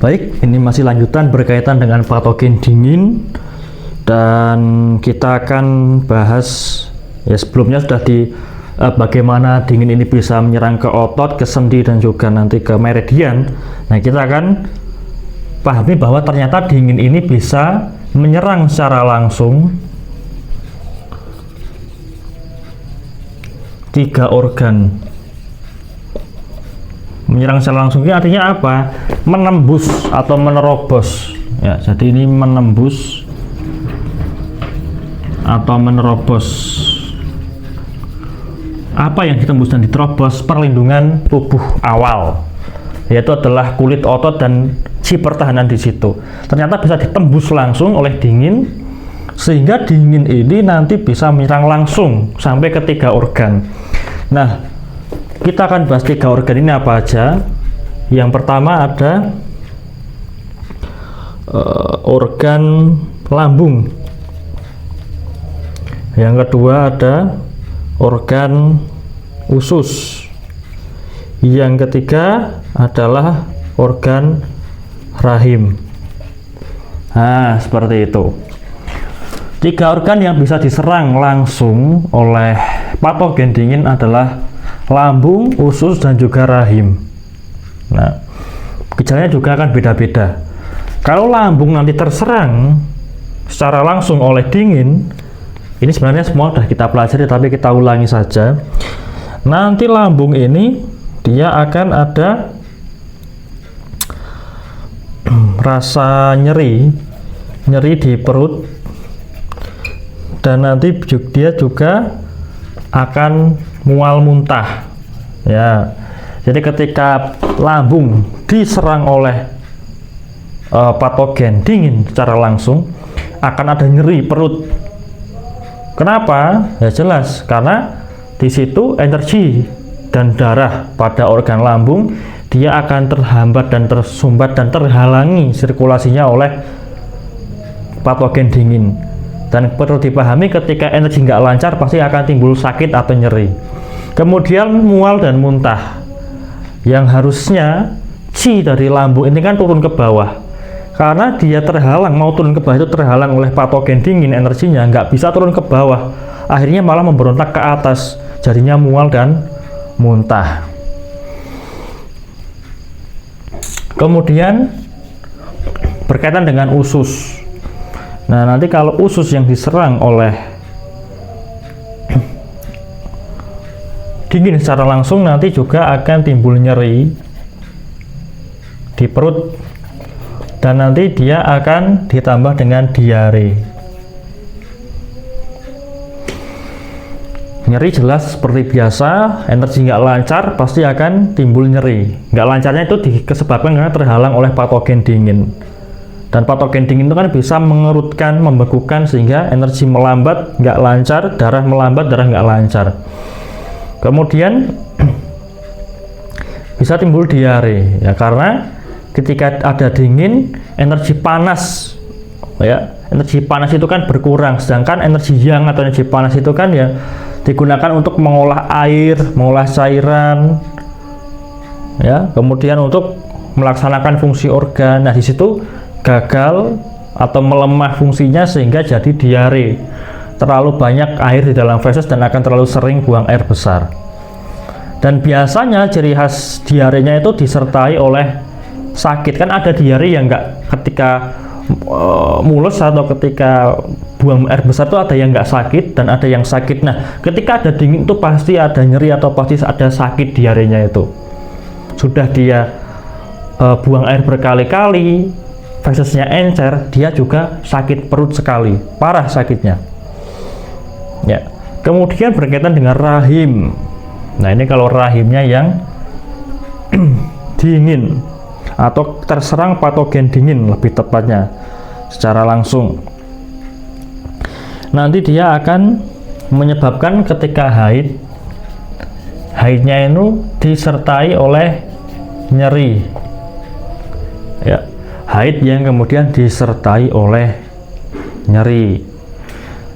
Baik, ini masih lanjutan berkaitan dengan patogen dingin, dan kita akan bahas ya, sebelumnya sudah bagaimana dingin ini bisa menyerang ke otot, ke sendi, dan juga nanti ke meridian. Nah, kita akan pahami bahwa ternyata dingin ini bisa menyerang secara langsung 3 organ. Menyerang secara langsung ini artinya apa? Menembus atau menerobos. Ya, jadi ini menembus atau menerobos. Apa yang ditembus dan diterobos? Perlindungan tubuh awal, yaitu adalah kulit, otot, dan si pertahanan di situ. Ternyata bisa ditembus langsung oleh dingin, sehingga dingin ini nanti bisa menyerang langsung sampai ke 3 organ. Nah, kita akan bahas 3 organ ini apa aja. Yang pertama ada organ lambung. Yang kedua ada organ usus. Yang ketiga adalah organ rahim. Nah, seperti itu. 3 organ yang bisa diserang langsung oleh patogen dingin adalah lambung, usus, dan juga rahim. Nah, gejalanya juga akan beda-beda. Kalau lambung nanti terserang secara langsung oleh dingin, ini sebenarnya semua sudah kita pelajari, tapi kita ulangi saja. Nanti lambung ini dia akan ada rasa nyeri di perut, dan nanti dia juga akan mual muntah. Ya, jadi ketika lambung diserang oleh patogen dingin secara langsung, akan ada nyeri perut. Kenapa? Ya jelas, karena di situ energi dan darah pada organ lambung dia akan terhambat dan tersumbat dan terhalangi sirkulasinya oleh patogen dingin. Dan perlu dipahami, ketika energi nggak lancar pasti akan timbul sakit atau nyeri. Kemudian mual dan muntah, yang harusnya qi dari lambung ini kan turun ke bawah. Karena dia terhalang, mau turun ke bawah itu terhalang oleh patogen dingin, energinya nggak bisa turun ke bawah. Akhirnya malah memberontak ke atas, jadinya mual dan muntah. Kemudian berkaitan dengan usus. Nah, nanti kalau usus yang diserang oleh dingin secara langsung, nanti juga akan timbul nyeri di perut, dan nanti dia akan ditambah dengan diare. Nyeri jelas seperti biasa, energi nggak lancar pasti akan timbul nyeri. Nggak lancarnya itu disebabkan karena terhalang oleh patogen dingin. Dan patogen dingin itu kan bisa mengerutkan, membekukan, sehingga energi melambat, nggak lancar, darah melambat, darah nggak lancar. Kemudian bisa timbul diare, ya, karena ketika ada dingin, energi panas, ya, energi panas itu kan berkurang, sedangkan energi yang atau energi panas itu kan ya digunakan untuk mengolah air, mengolah cairan, ya, kemudian untuk melaksanakan fungsi organ. Nah, di situ gagal atau melemah fungsinya sehingga jadi diare. Terlalu banyak air di dalam feses dan akan terlalu sering buang air besar. Dan biasanya ciri khas diarenya itu disertai oleh sakit. Kan ada diare yang nggak ketika mulus atau ketika buang air besar itu ada yang nggak sakit dan ada yang sakit. Nah, ketika ada dingin itu pasti ada nyeri atau pasti ada sakit diarenya itu. Sudah dia buang air berkali-kali, fesesnya encer, dia juga sakit perut sekali, parah sakitnya. Ya. Kemudian berkaitan dengan rahim. Nah, ini kalau rahimnya yang dingin atau terserang patogen dingin lebih tepatnya secara langsung, nanti dia akan menyebabkan ketika haidnya itu disertai oleh nyeri. Ya. Haid yang kemudian disertai oleh nyeri.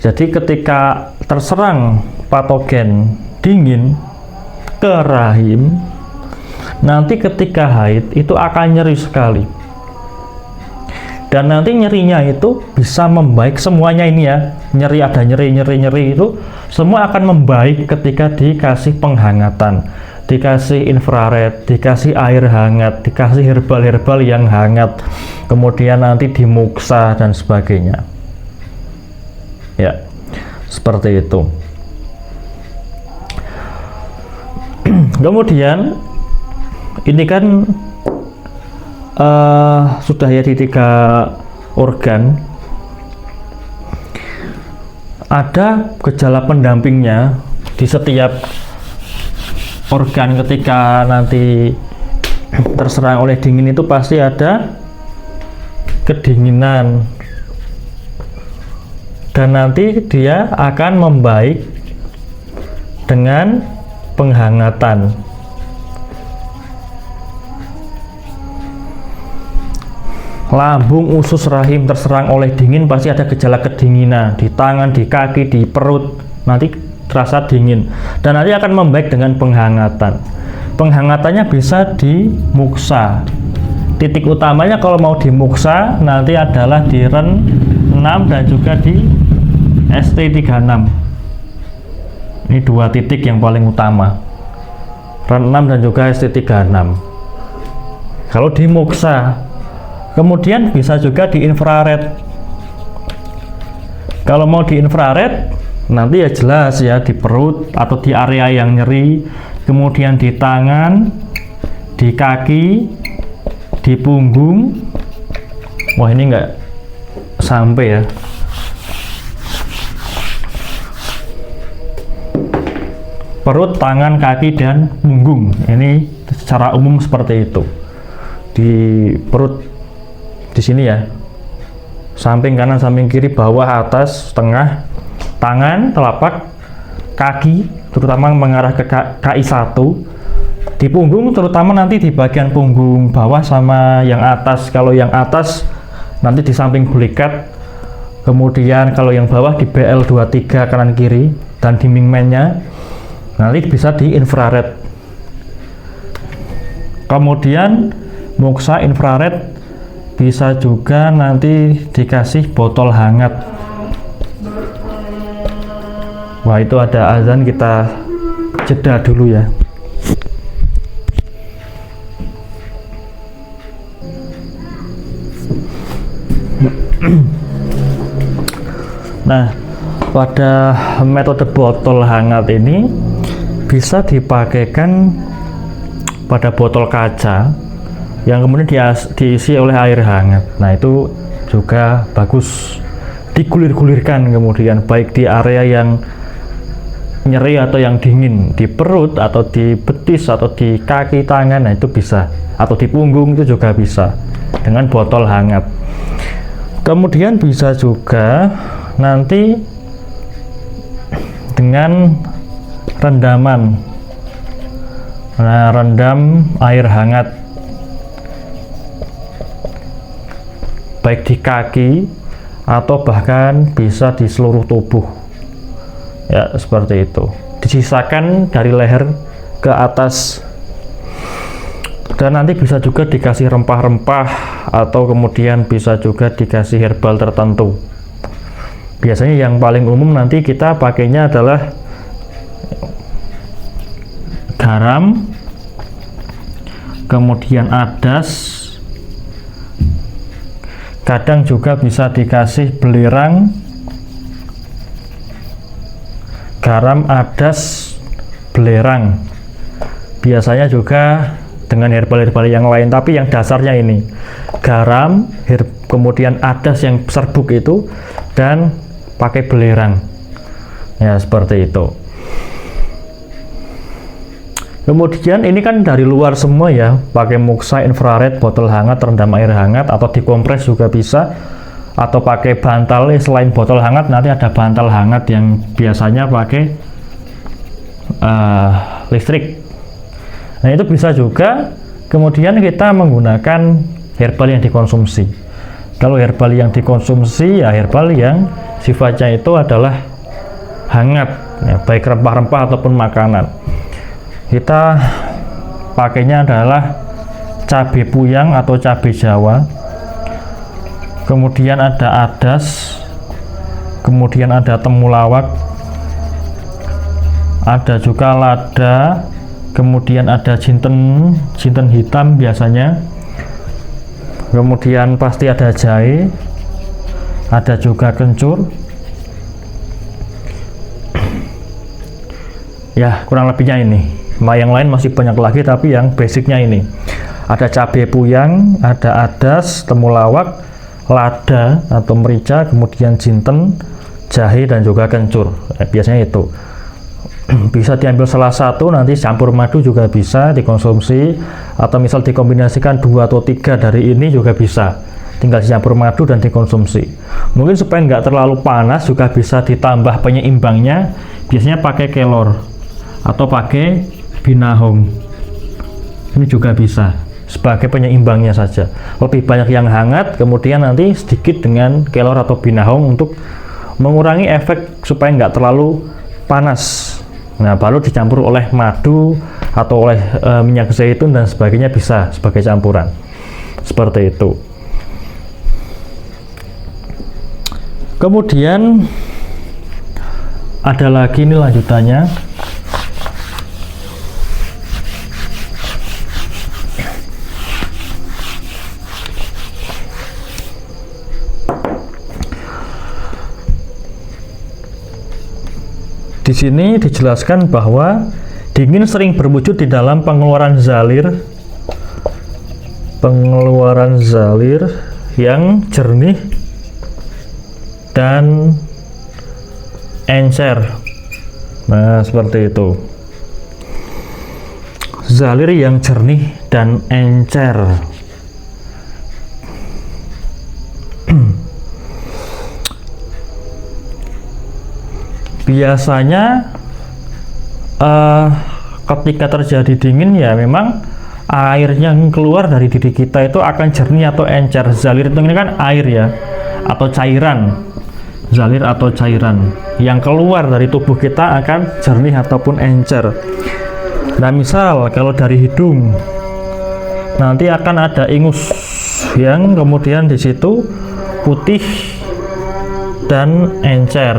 Jadi ketika terserang patogen dingin ke rahim, nanti ketika haid itu akan nyeri sekali. dan nanti nyerinya itu bisa membaik semuanya ini ya. Nyeri, ada nyeri itu semua akan membaik ketika dikasih penghangatan, dikasih infrared, dikasih air hangat, dikasih herbal yang hangat, kemudian nanti dimuksa dan sebagainya ya, seperti itu. Kemudian ini kan sudah ya di 3 organ, ada gejala pendampingnya di setiap organ. Ketika nanti terserang oleh dingin itu pasti ada kedinginan, dan nanti dia akan membaik dengan penghangatan. Lambung, usus, rahim terserang oleh dingin pasti ada gejala kedinginan di tangan, di kaki, di perut, nanti terasa dingin, dan nanti akan membaik dengan penghangatan. Penghangatannya bisa dimuksa. Titik utamanya kalau mau dimuksa nanti adalah di REN 6 dan juga di ST36. Ini 2 titik yang paling utama, REN 6 dan juga ST36 kalau dimuksa. Kemudian bisa juga di infrared. Kalau mau di infrared nanti ya jelas ya di perut atau di area yang nyeri, kemudian di tangan, di kaki, di punggung. Wah, ini enggak sampai ya. Perut, tangan, kaki, dan punggung. Ini secara umum seperti itu. Di perut di sini ya, samping kanan, samping kiri, bawah, atas, tengah, tangan, telapak, kaki, terutama mengarah ke KI 1, di punggung terutama nanti di bagian punggung bawah sama yang atas. Kalau yang atas nanti di samping belikat, kemudian kalau yang bawah di BL23 kanan kiri, dan di mingmennya nanti bisa di infrared. Kemudian muksa infrared bisa juga nanti dikasih botol hangat. Wah, itu ada azan, kita jeda dulu ya. Nah, pada metode botol hangat ini bisa dipakaikan pada botol kaca yang kemudian diisi oleh air hangat. Nah, itu juga bagus digulir-gulirkan, kemudian baik di area yang nyeri atau yang dingin, di perut atau di betis atau di kaki, tangan, nah itu bisa, atau di punggung itu juga bisa dengan botol hangat. Kemudian bisa juga nanti dengan rendaman. Nah, rendam air hangat baik di kaki atau bahkan bisa di seluruh tubuh ya, seperti itu. Disisakan dari leher ke atas, dan nanti bisa juga dikasih rempah-rempah atau kemudian bisa juga dikasih herbal tertentu. Biasanya yang paling umum nanti kita pakainya adalah garam, kemudian adas, kadang juga bisa dikasih belerang, garam, adas, belerang. Biasanya juga dengan herbal-herbal yang lain, tapi yang dasarnya ini garam, kemudian adas yang serbuk itu, dan pakai belerang ya, seperti itu. Kemudian ini kan dari luar semua ya, pakai muksa, infrared, botol hangat, rendam air hangat, atau dikompres juga bisa, atau pakai bantal. Selain botol hangat nanti ada bantal hangat yang biasanya pakai listrik. Nah, itu bisa juga. Kemudian kita menggunakan herbal yang dikonsumsi. Kalau herbal yang dikonsumsi ya herbal yang sifatnya itu adalah hangat ya, baik rempah-rempah ataupun makanan. Kita pakainya adalah cabai puyang atau cabai Jawa, kemudian ada adas, kemudian ada temulawak, ada juga lada, kemudian ada jinten hitam biasanya, kemudian pasti ada jahe, ada juga kencur. Ya, kurang lebihnya ini. Yang lain masih banyak lagi, tapi yang basicnya ini. Ada cabai puyang, ada adas, temulawak, lada atau merica, kemudian jinten, jahe, dan juga kencur. Biasanya itu. Bisa diambil salah satu, nanti campur madu juga bisa dikonsumsi, atau misal dikombinasikan 2 atau 3 dari ini juga bisa. Tinggal dicampur madu dan dikonsumsi. Mungkin supaya nggak terlalu panas juga bisa ditambah penyeimbangnya, biasanya pakai kelor atau pakai binahong. Ini juga bisa sebagai penyeimbangnya saja. Lebih banyak yang hangat, kemudian nanti sedikit dengan kelor atau binahong untuk mengurangi efek supaya nggak terlalu panas. Nah, baru dicampur oleh madu atau oleh minyak zaitun dan sebagainya, bisa sebagai campuran. Seperti itu. Kemudian ada lagi ini lanjutannya. Di sini dijelaskan bahwa dingin sering berwujud di dalam pengeluaran zalir yang jernih dan encer. Nah, seperti itu. Zalir yang jernih dan encer. Biasanya ketika terjadi dingin ya memang air yang keluar dari diri kita itu akan jernih atau encer. Zalir itu ini kan air ya, atau cairan. Zalir atau cairan yang keluar dari tubuh kita akan jernih ataupun encer. Nah, misal kalau dari hidung nanti akan ada ingus yang kemudian di situ putih dan encer.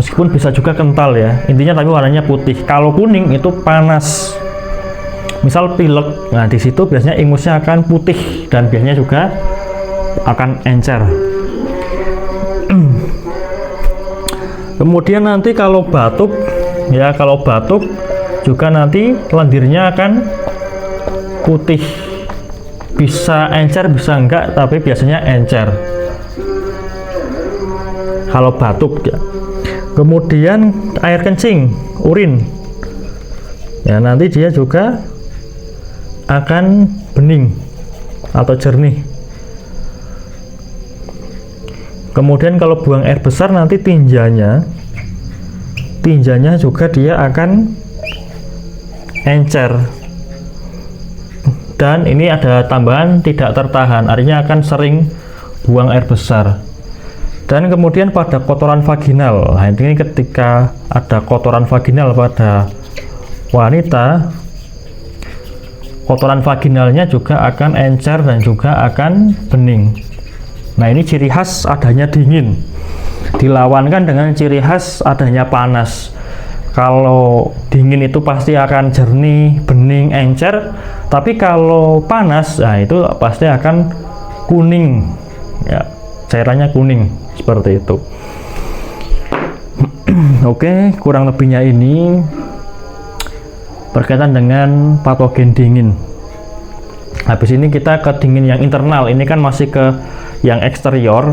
Meskipun bisa juga kental ya, intinya tapi warnanya putih. Kalau kuning itu panas. Misal pilek, nah di situ biasanya ingusnya akan putih dan biasanya juga akan encer. Kemudian nanti kalau batuk, ya kalau batuk juga nanti lendirnya akan putih. Bisa encer, bisa enggak, tapi biasanya encer. Kalau batuk ya. Kemudian air kencing, urin, ya nanti dia juga akan bening atau jernih. Kemudian kalau buang air besar nanti tinjanya juga dia akan encer. Dan ini ada tambahan tidak tertahan, artinya akan sering buang air besar. Dan kemudian pada kotoran vaginal, nah ini ketika ada kotoran vaginal pada wanita, kotoran vaginalnya juga akan encer dan juga akan bening. Nah, ini ciri khas adanya dingin, dilawankan dengan ciri khas adanya panas. Kalau dingin itu pasti akan jernih, bening, encer, tapi kalau panas, nah itu pasti akan kuning, ya cairannya kuning. Seperti itu. Oke, kurang lebihnya ini berkaitan dengan patogen dingin. Habis ini kita ke dingin yang internal. Ini kan masih ke yang eksterior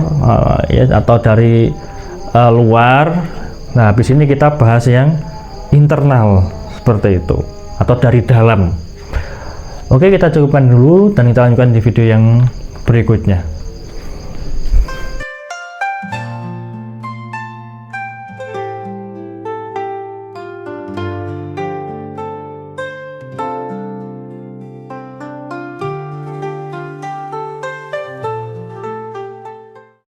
ya, atau dari luar. Nah, habis ini kita bahas yang internal seperti itu, atau dari dalam. Oke, kita cukupkan dulu dan kita lanjutkan di video yang berikutnya.